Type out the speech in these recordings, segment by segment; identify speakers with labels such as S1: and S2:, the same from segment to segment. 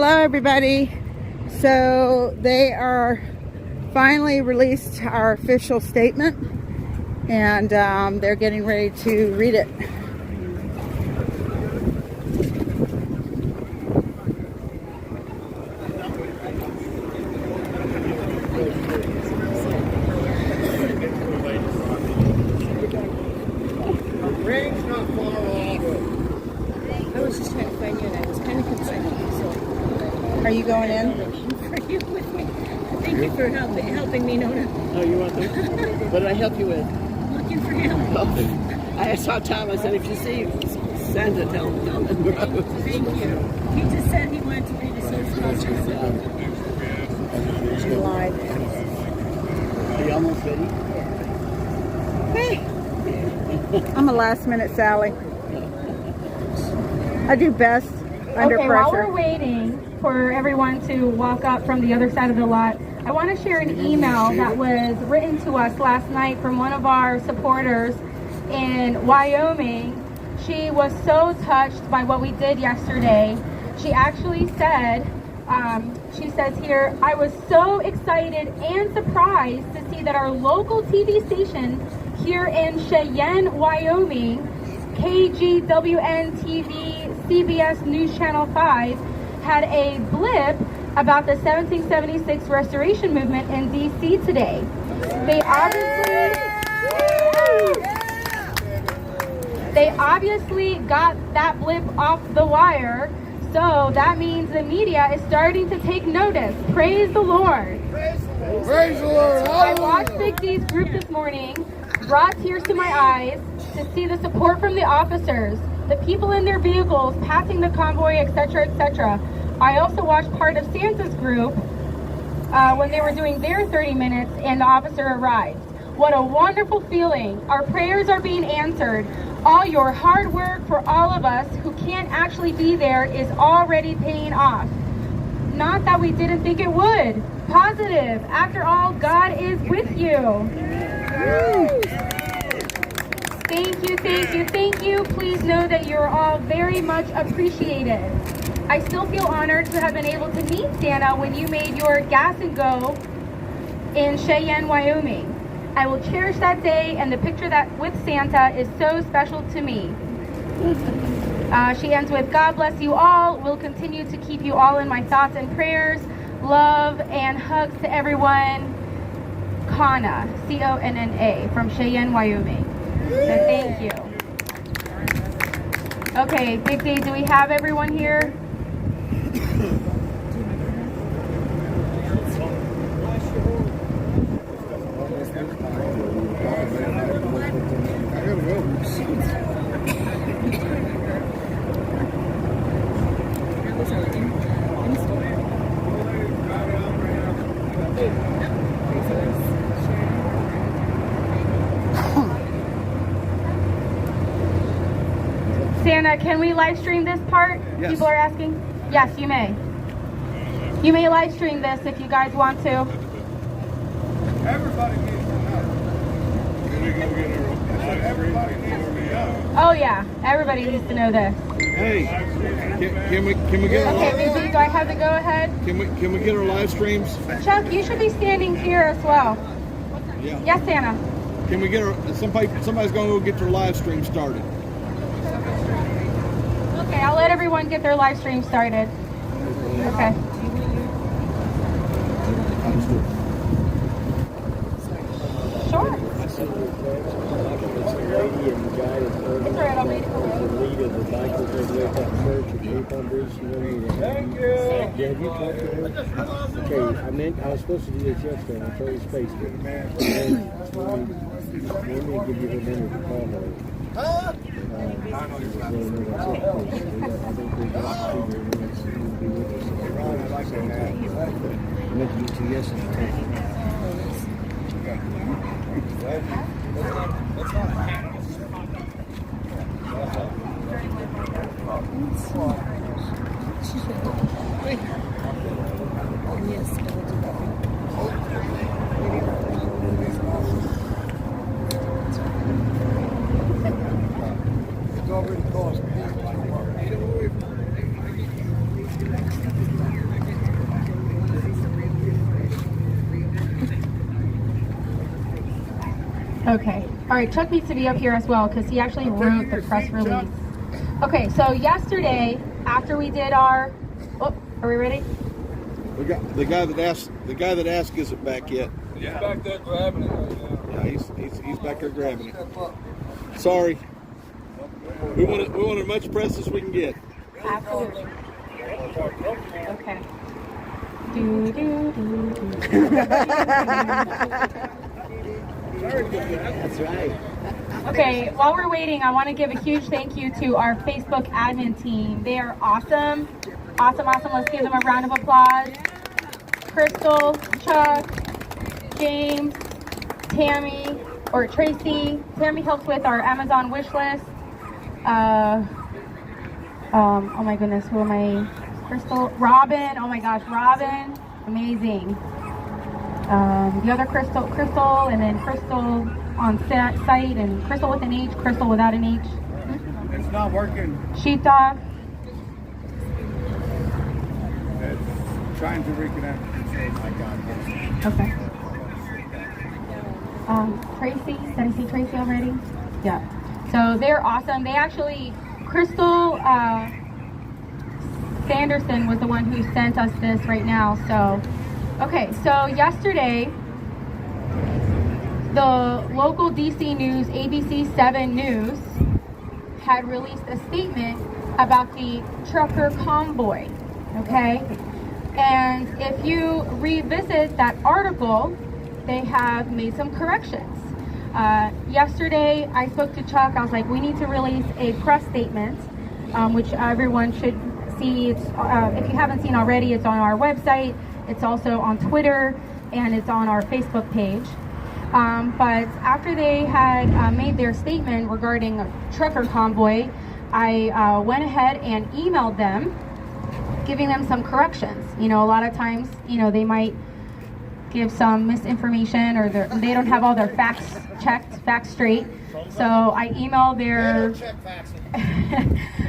S1: Hello everybody. So they are finally released our official statement, and they're getting ready to read it.
S2: Rain's not far off.
S3: I was just trying to find you, and I was kind of concerned.
S1: Are you going in?
S3: For you with me. Thank you for helping me, Nona.
S2: Oh, you're welcome. What did I help you with?
S3: Looking for him.
S2: I saw Tom. I said, if you see Santa, tell him down the road.
S3: Thank you. He just said he wanted to read association.
S1: She lied.
S2: Are you almost ready?
S1: Hey, I'm a last minute Sally. I do best under
S4: Okay,
S1: pressure.
S4: while we're waiting for everyone to walk up from the other side of the lot, I want to share an email that was written to us last night from one of our supporters in Wyoming. She was so touched by what we did yesterday. She actually said, she says here, I was so excited and surprised to see that our local TV station here in Cheyenne, Wyoming, KGWN TV, CBS News Channel 5, had a blip about the 1776 restoration movement in DC today. They obviously got that blip off the wire, so that means the media is starting to take notice. Praise the Lord.
S2: Praise the Lord.
S4: I watched Big D's group this morning, brought tears to my eyes to see the support from the officers, the people in their vehicles passing the convoy, etc., etc. I also watched part of Santa's group when they were doing their 30 minutes and the officer arrived. What a wonderful feeling. Our prayers are being answered. All your hard work for all of us who can't actually be there is already paying off. Not that we didn't think it would. Positive. After all, God is with you. Thank you, thank you, thank you. Please know that you're all very much appreciated. I still feel honored to have been able to meet Santa when you made your gas and go in Cheyenne, Wyoming. I will cherish that day, and the picture that with Santa is so special to me. She ends with, God bless you all. We'll continue to keep you all in my thoughts and prayers. Love and hugs to everyone. Conna, C-O-N-N-A, from Cheyenne, Wyoming. So thank you. Okay, Big D, do we have everyone here? Santa, can we live stream this part?
S2: Yes.
S4: People are asking? Yes, you may. You may live stream this if you guys want to.
S5: Everybody needs to know. Everybody needs to know.
S4: Oh yeah, everybody needs to know this.
S5: Hey, can we get our
S4: Okay, Big D, do I have to go ahead?
S5: can we get our live streams?
S4: Chuck, you should be standing here as well.
S5: Yeah.
S4: Yes, Santa.
S5: Can we get our somebody's going to go get their live stream started?
S4: Okay, I'll let everyone get their live stream started. Okay. Sure. It's all right, I'll make it away.
S5: Thank you.
S6: Have you talked to her? Okay, I was supposed to do this yesterday, and I told you space it. Let me give you her number to call her. I meant to meet you yesterday.
S3: Yes, I will do that.
S5: It's already cost me.
S4: Okay. All right. Chuck needs to be up here as well because he actually wrote the press release. Okay. So yesterday, after we did our, oh, are we ready?
S5: We got the guy that asked isn't back yet.
S7: He's back there grabbing it right now.
S5: Yeah, he's back there grabbing it. Sorry. We want as much press as we can get.
S4: Absolutely. Okay. Do, do, do, do.
S6: That's right.
S4: Okay, while we're waiting, I want to give a huge thank you to our Facebook admin team. They are awesome. Awesome. Let's give them a round of applause. Crystal, Chuck, James, Tammy, or Tracy. Tammy helps with our Amazon wish list. Oh my goodness, who am I? Crystal, Robin. Oh my gosh, Robin. Amazing. The other Crystal, and then Crystal on site, and Crystal with an H, Crystal without an H.
S7: It's not working.
S4: Sheepdog.
S7: It's trying to reconnect.
S4: Okay. Tracy, did I see Tracy already? Yeah. So they're awesome. They actually, Crystal Sanderson was the one who sent us this right now. So, okay. So yesterday, the local DC News, ABC 7 News, had released a statement about the trucker convoy. Okay. And if you revisit that article, they have made some corrections. Yesterday, I spoke to Chuck. I was like, we need to release a press statement, which everyone should see. It's, if you haven't seen already, it's on our website. It's also on Twitter, and it's on our Facebook page. But after they had made their statement regarding a trucker convoy, I went ahead and emailed them, giving them some corrections. You know, a lot of times, you know, they might give some misinformation, or they don't have all their facts straight. So I emailed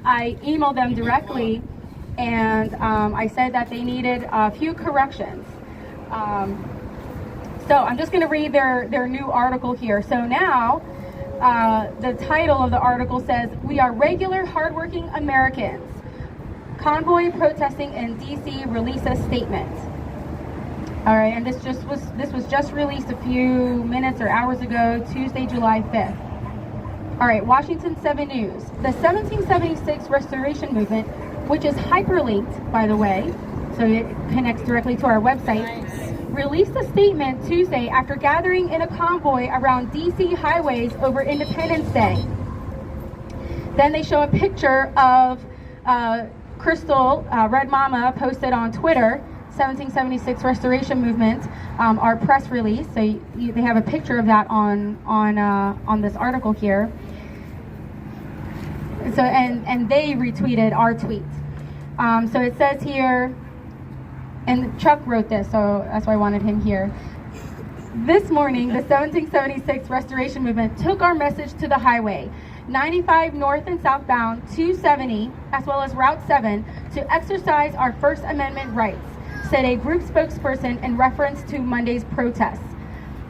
S4: I emailed them directly, and I said that they needed a few corrections. So I'm just going to read their new article here. So now, the title of the article says, "We are regular, hardworking Americans. Convoy protesting in DC release a statement." All right, and this was just released a few minutes or hours ago, Tuesday, July 5th. All right, Washington 7 News. The 1776 Restoration Movement, which is hyperlinked, by the way, so it connects directly to our website, released a statement Tuesday after gathering in a convoy around DC highways over Independence Day. Then they show a picture of Crystal, Red Mama, posted on Twitter, 1776 Restoration Movement, our press release. So they have a picture of that on this article here. So and they retweeted our tweet. So it says here, and Chuck wrote this, so that's why I wanted him here. This morning, the 1776 Restoration Movement took our message to the highway, 95 north and southbound, 270, as well as Route 7, to exercise our First Amendment rights, said a group spokesperson in reference to Monday's protests.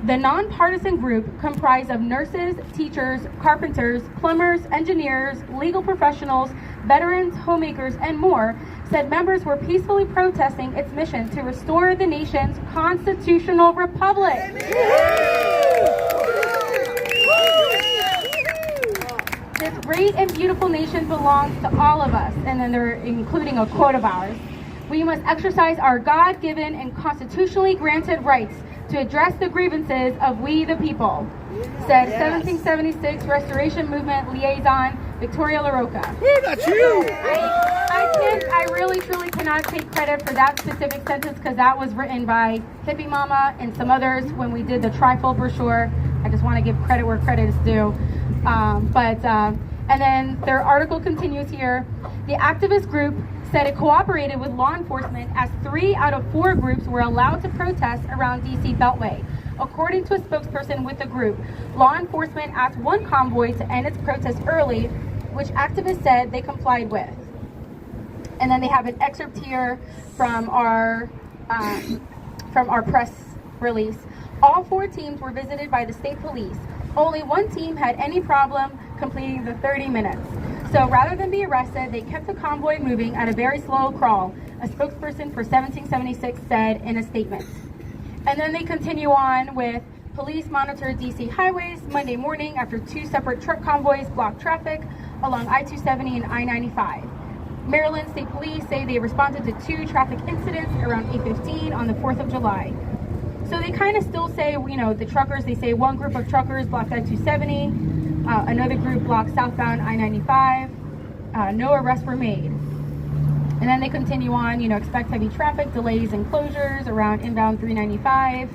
S4: The nonpartisan group, comprised of nurses, teachers, carpenters, plumbers, engineers, legal professionals, veterans, homemakers, and more, said members were peacefully protesting its mission to restore the nation's constitutional republic. This great and beautiful nation belongs to all of us, and then they're including a quote of ours. We must exercise our God-given and constitutionally granted rights to address the grievances of we the people, said 1776 Restoration Movement liaison Victoria LaRocca.
S5: That's you!
S4: I really truly cannot take credit for that specific sentence because that was written by Hippie Mama and some others when we did the trifold brochure. I just want to give credit where credit is due. And then their article continues here. The activist group said it cooperated with law enforcement as 3 out of 4 groups were allowed to protest around DC Beltway. According to a spokesperson with the group, law enforcement asked one convoy to end its protest early, which activists said they complied with. And then they have an excerpt here from our press release. All 4 teams were visited by the state police. Only one team had any problem completing the 30 minutes. So rather than be arrested, they kept the convoy moving at a very slow crawl, a spokesperson for 1776 said in a statement. And then they continue on with police monitored DC highways Monday morning after 2 separate truck convoys blocked traffic along I-270 and I-95. Maryland State Police say they responded to 2 traffic incidents around 8:15 on the 4th of July. So they kind of still say, you know, the truckers, they say one group of truckers blocked I-270, another group blocked southbound I-95. No arrests were made. And then they continue on, you know, expect heavy traffic, delays and closures around inbound 395.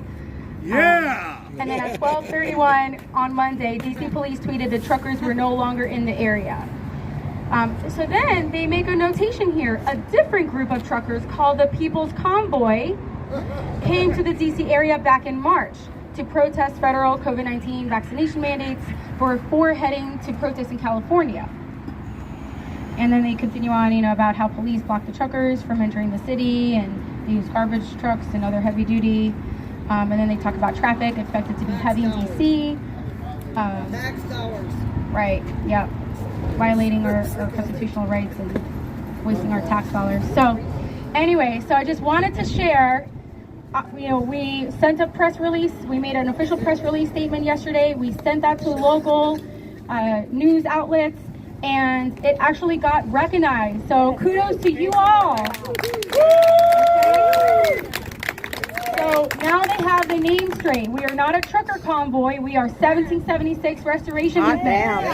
S5: Yeah!
S4: And then at 12:31 on Monday, DC Police tweeted the truckers were no longer in the area. So then they make a notation here. A different group of truckers called the People's Convoy came to the DC area back in March to protest federal COVID-19 vaccination mandates before heading to protest in California. And then they continue on, you know, about how police blocked the truckers from entering the city and they use garbage trucks and other heavy duty. And then they talk about traffic expected to be heavy in DC.
S2: Tax dollars.
S4: Right, yeah. Violating our constitutional rights and wasting our tax dollars. So anyway, so I just wanted to share, you know, we sent a press release. We made an official press release statement yesterday. We sent that to local news outlets, and it actually got recognized. So kudos to you all. Okay. So now they have the name straight. We are not a trucker convoy. We are 1776 Restoration Movement.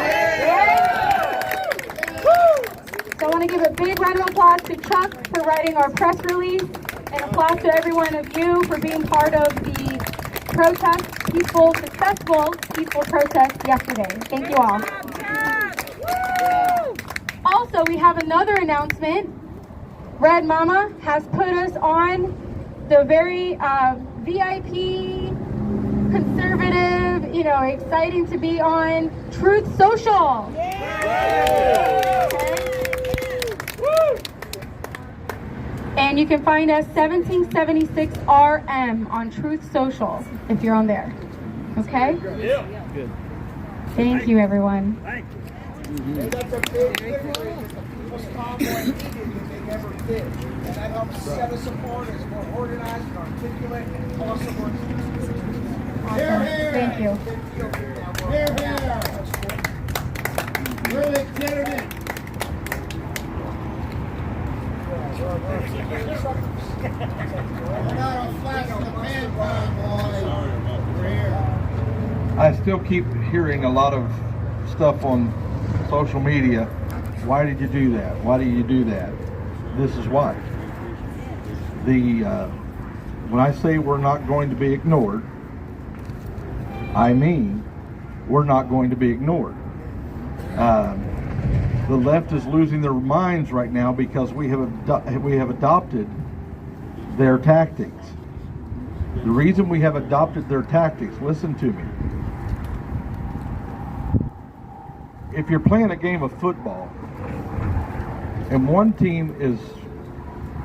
S4: So I want to give a big round of applause to Chuck for writing our press release, and applause to every one of you for being part of the protest, successful peaceful protest yesterday. Thank you all. Also, we have another announcement. Red Mama has put us on the very VIP, conservative, you know, exciting to be on Truth Social. Okay. And you can find us 1776RM on Truth Social if you're on there. Okay?
S5: Yeah. Good.
S4: Thank you, everyone.
S5: Thank you.
S8: And that's a big victory. It's the people's convoy needed that they never did. And that helps set us apart as more organized and articulate and awesome organizations.
S4: Awesome. Thank you.
S8: Here, here. We're legitimate. We're not a flash in the pan, boys. We're here.
S7: I still keep hearing a lot of stuff on social media. Why did you do that? Why do you do that? This is why. When I say we're not going to be ignored, I mean we're not going to be ignored. The left is losing their minds right now because we have adopted their tactics. The reason we have adopted their tactics, listen to me. If you're playing a game of football and one team is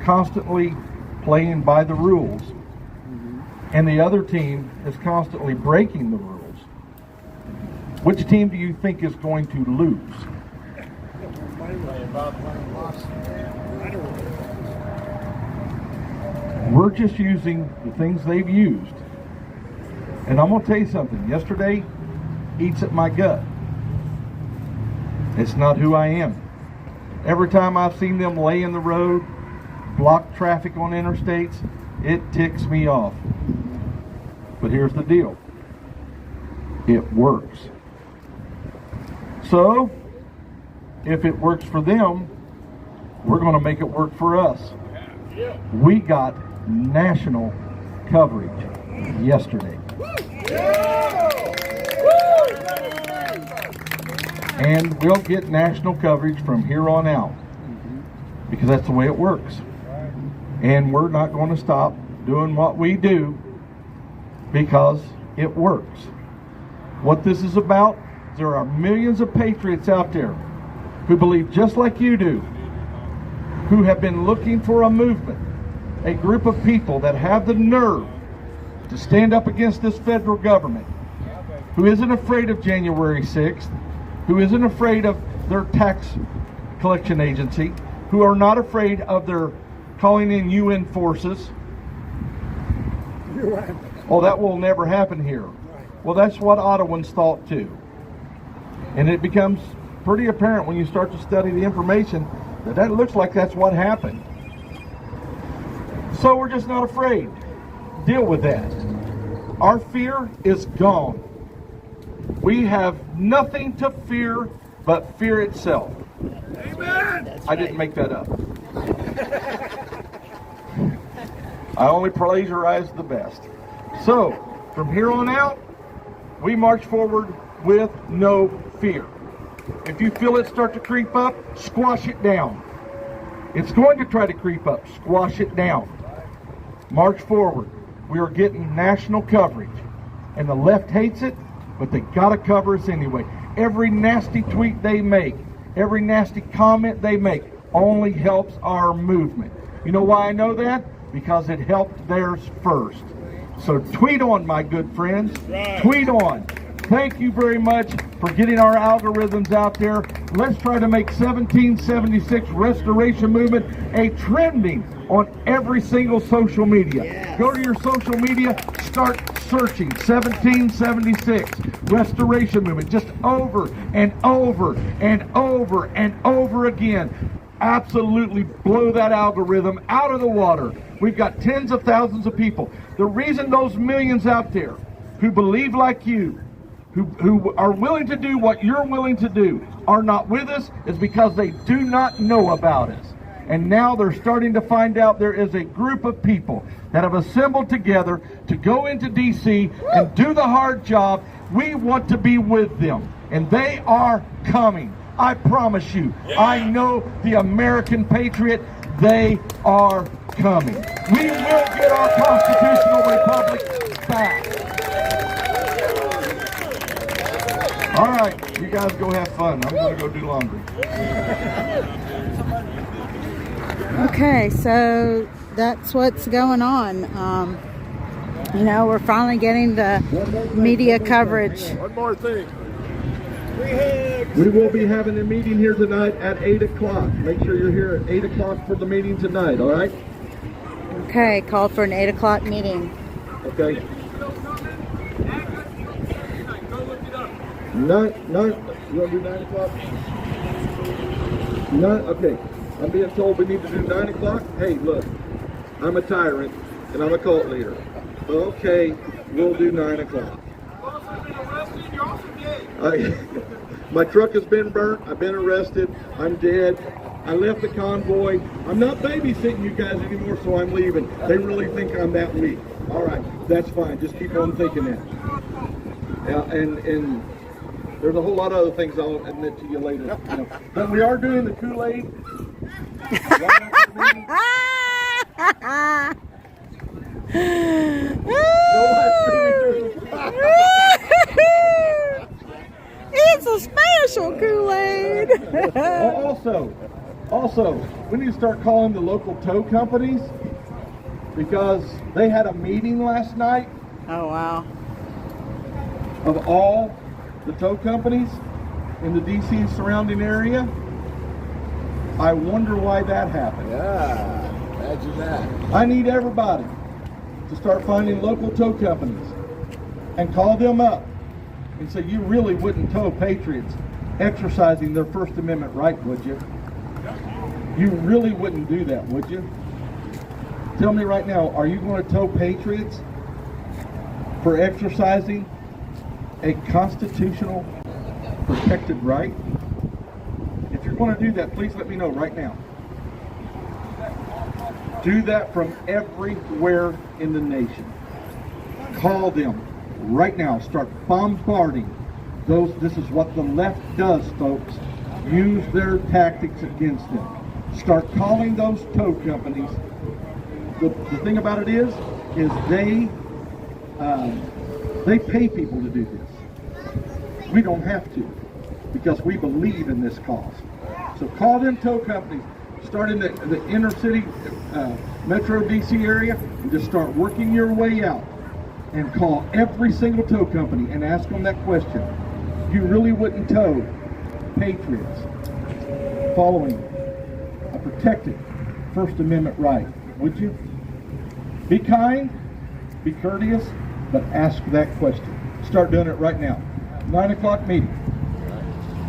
S7: constantly playing by the rules and the other team is constantly breaking the rules, which team do you think is going to lose? We're just using the things they've used. And I'm going to tell you something. Yesterday eats at my gut. It's not who I am. Every time I've seen them lay in the road, block traffic on interstates, it ticks me off. But here's the deal. It works. So, if it works for them, we're going to make it work for us. We got national coverage yesterday. And we'll get national coverage from here on out because that's the way it works. And we're not going to stop doing what we do because it works. What this is about, there are millions of patriots out there who believe just like you do, who have been looking for a movement, a group of people that have the nerve to stand up against this federal government who isn't afraid of January 6th, who isn't afraid of their tax collection agency, who are not afraid of their calling in UN forces. Oh, that will never happen here. Well, that's what Ottawans thought too. And it becomes pretty apparent when you start to study the information that looks like that's what happened. So we're just not afraid. Deal with that. Our fear is gone. We have nothing to fear but fear itself. Amen. I didn't make that up. I only plagiarize the best. So, from here on out, we march forward with no fear. If you feel it start to creep up, squash it down. It's going to try to creep up. Squash it down. March forward. We are getting national coverage. And the left hates it, but they got to cover us anyway. Every nasty tweet they make, every nasty comment they make only helps our movement. You know why I know that? Because it helped theirs first. So tweet on, my good friends. Tweet on. Thank you very much for getting our algorithms out there. Let's try to make 1776 Restoration Movement a trending on every single social media. Yes. Go to your social media, start searching 1776 Restoration Movement, just over and over and over and over again. Absolutely blow that algorithm out of the water. We've got tens of thousands of people. The reason those millions out there who believe like you, who are willing to do what you're willing to do, are not with us is because they do not know about us. And now they're starting to find out there is a group of people that have assembled together to go into D.C. and do the hard job. We want to be with them, and they are coming. I promise you. I know the American patriot. They are coming. We will get our constitutional republic back. All right, you guys go have fun. I'm going to go do laundry.
S1: Okay, so that's what's going on. You know, we're finally getting the media coverage.
S5: One more thing.
S7: We will be having a meeting here tonight at 8 o'clock. Make sure you're here at 8 o'clock for the meeting tonight, all right?
S1: Okay, called for an 8 o'clock meeting.
S7: Okay. You want to do 9 o'clock? Okay. I'm being told we need to do 9 o'clock. Hey, look, I'm a tyrant and I'm a cult leader. Okay, we'll do 9 o'clock. My truck has been burnt. I've been arrested. I'm dead. I left the convoy. I'm not babysitting you guys anymore, so I'm leaving. They really think I'm that weak. All right, that's fine. Just keep on thinking that. And there's a whole lot of other things I'll admit to you later. You know. But we are doing the Kool-Aid.
S1: It's a special Kool-Aid.
S7: Also, we need to start calling the local tow companies because they had a meeting last night.
S1: Oh, wow.
S7: Of all the tow companies in the D.C. and surrounding area. I wonder why that happened.
S6: Yeah, imagine that.
S7: I need everybody to start finding local tow companies and call them up and say, you really wouldn't tow patriots exercising their First Amendment right, would you? You really wouldn't do that, would you? Tell me right now, are you going to tow patriots for exercising a constitutional protected right? If you're going to do that, please let me know right now. Do that from everywhere in the nation. Call them right now. Start bombarding those. This is what the left does, folks. Use their tactics against them. Start calling those tow companies. The thing about it is they pay people to do this. We don't have to because we believe in this cause. So call them tow companies. Start in the inner city, Metro DC area, and just start working your way out. and call every single tow company and ask them that question. You really wouldn't tow patriots following a protected First Amendment right, would you? Be kind, be courteous, but ask that question. Start doing it right now. 9 o'clock meeting.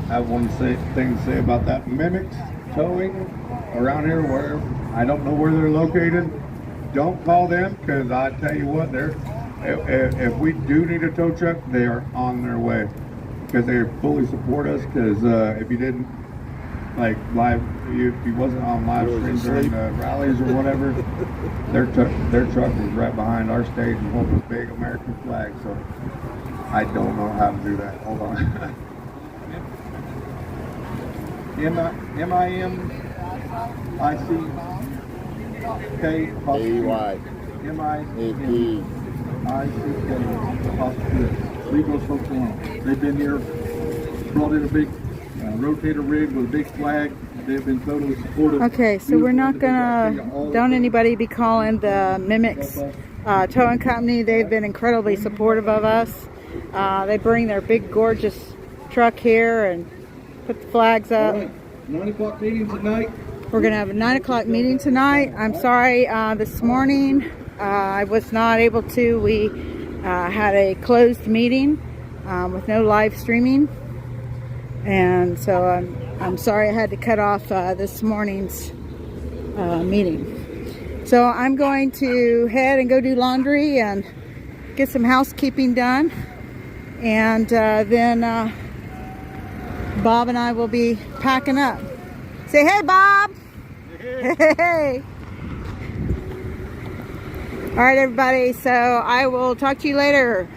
S9: I have one thing to say about that mimics towing around here where I don't know where they're located. Don't call them, because I tell you what, if we do need a tow truck, they are on their way, because they fully support us. Because if you didn't like if you wasn't on live stream during the rallies or whatever, their truck was right behind our stage and holding a big American flag. So I don't know how to do that. Hold on.
S6: A-Y.
S7: Leave those folks alone. They've been here, brought in a big rotator rig with a big flag. They've been totally supportive.
S1: Okay, so we're not gonna, don't anybody be calling the Mimics Towing Company. They've been incredibly supportive of us. They bring their big gorgeous truck here and put the flags up.
S7: All right. 9 o'clock meeting tonight.
S1: We're gonna have a 9 o'clock meeting tonight. I'm sorry, this morning I was not able to. We had a closed meeting with no live streaming, and so I'm sorry I had to cut off this morning's meeting. So I'm going to head and go do laundry and get some housekeeping done, and then Bob and I will be packing up. Say hey, Bob. Hey. All right, everybody. So I will talk to you later.